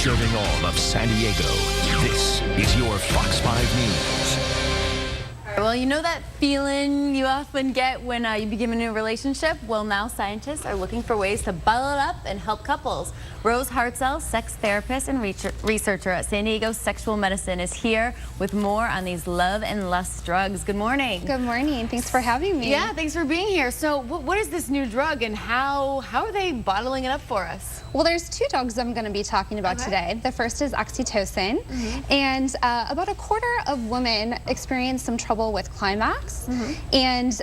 Serving all of San Diego, this is your Fox 5 News. Well, you know that feeling you often get when you begin a new relationship? Well, now scientists are looking for ways to bottle it up and help couples. Rose HARTZELL, sex therapist and researcher at San Diego Sexual Medicine, is here with more on these love and lust drugs. Good morning. Good morning. Thanks for having me. Yeah, thanks for being here. So what is this new drug and how are they bottling it up for us? Well, there's two drugs I'm going to be talking about today. The first is oxytocin, and about a quarter of women experience some trouble with climax, and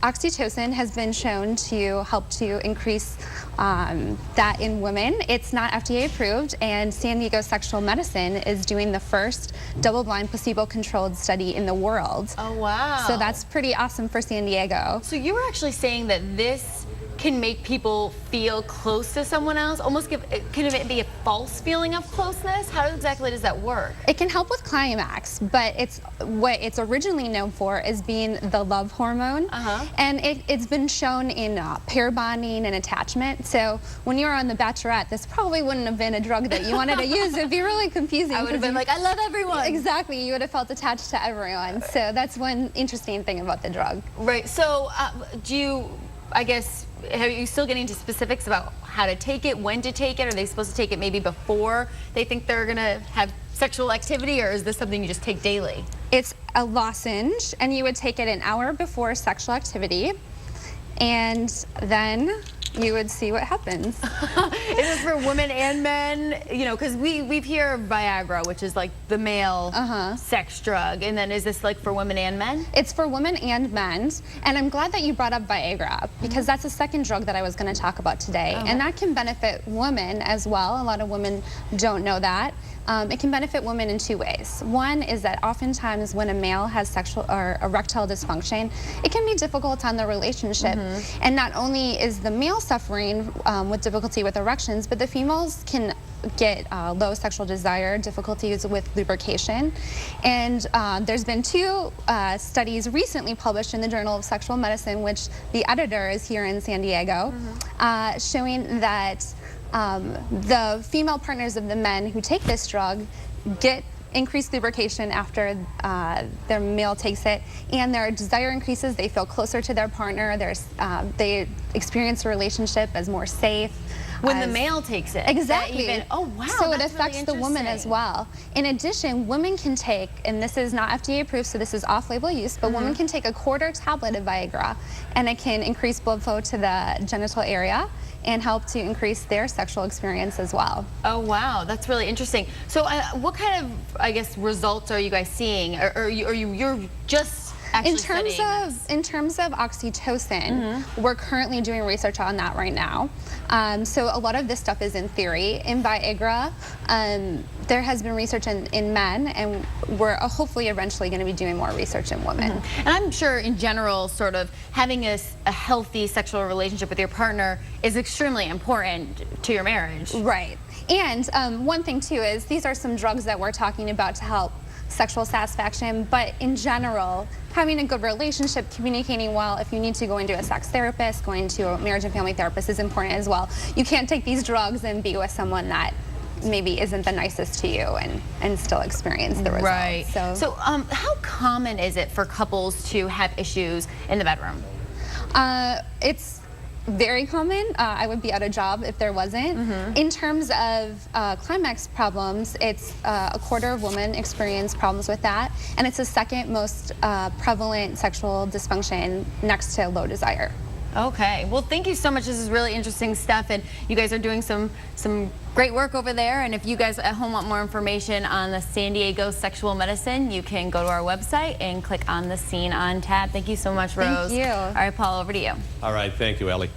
oxytocin has been shown to help to increase that in women. It's not FDA approved, and San Diego Sexual Medicine is doing the first double-blind placebo-controlled study in the world. Oh, wow. So that's pretty awesome for San Diego. So you were actually saying that this can make people feel close to someone else, almost can it be a false feeling of closeness? How exactly does that work? It can help with climax, but what it's originally known for is being the love hormone, and it's been shown in pair bonding and attachment. So when you were on The Bachelorette, this probably wouldn't have been a drug that you wanted to use. It'd be really confusing. I would have been like, I love everyone. Exactly, you would have felt attached to everyone. So that's one interesting thing about the drug. Right, so are you still getting into specifics about how to take it, when to take it? Are they supposed to take it maybe before they think they're going to have sexual activity, or is this something you just take daily? It's a lozenge, and you would take it an hour before sexual activity, and then you would see what happens. Is this for women and men? You know, because we've heard of Viagra, which is like the male sex drug, and then is this like for women and men? It's for women and men, and I'm glad that you brought up Viagra, because that's the second drug that I was going to talk about today, and that can benefit women as well. A lot of women don't know that. It can benefit women in two ways. One is that oftentimes when a male has sexual or erectile dysfunction, it can be difficult on the relationship. And not only is the male suffering with difficulty with erections, but the females can get low sexual desire, difficulties with lubrication. And there's been two studies recently published in the Journal of Sexual Medicine, which the editor is here in San Diego, showing that the female partners of the men who take this drug get increased lubrication after their male takes it, and their desire increases. They feel closer to their partner. They experience a relationship as more safe. When the male takes it. Exactly. Oh, wow. So it that's affects really the woman as well. In addition, women can take, and this is not FDA approved, so this is off-label use, but women can take a quarter tablet of Viagra, and it can increase blood flow to the genital area and help to increase their sexual experience as well. Oh, wow. That's really interesting. So what kind of, I guess, results are you guys seeing? Or you're just actually in terms of oxytocin, we're currently doing research on that right now. So a lot of this stuff is in theory. In Viagra, there has been research in men, and we're hopefully eventually going to be doing more research in women. And I'm sure in general, sort of having a healthy sexual relationship with your partner is extremely important to your marriage. Right. And one thing too is these are some drugs that we're talking about to help sexual satisfaction, but in general, having a good relationship, communicating well, if you need to go into a sex therapist, going to a marriage and family therapist is important as well. You can't take these drugs and be with someone that maybe isn't the nicest to you and still experience the results. Right. So how common is it for couples to have issues in the bedroom? It's very common. I would be out of job if there wasn't. In terms of climax problems, it's a quarter of women experience problems with that, and it's the second most prevalent sexual dysfunction next to low desire. Okay, well, thank you so much. This is really interesting stuff, and you guys are doing some great work over there. And if you guys at home want more information on the San Diego Sexual Medicine, you can go to our website and click on the Scene On tab. Thank you so much, Rose. Thank you. All right, Paul, over to you. All right, thank you, Ellie.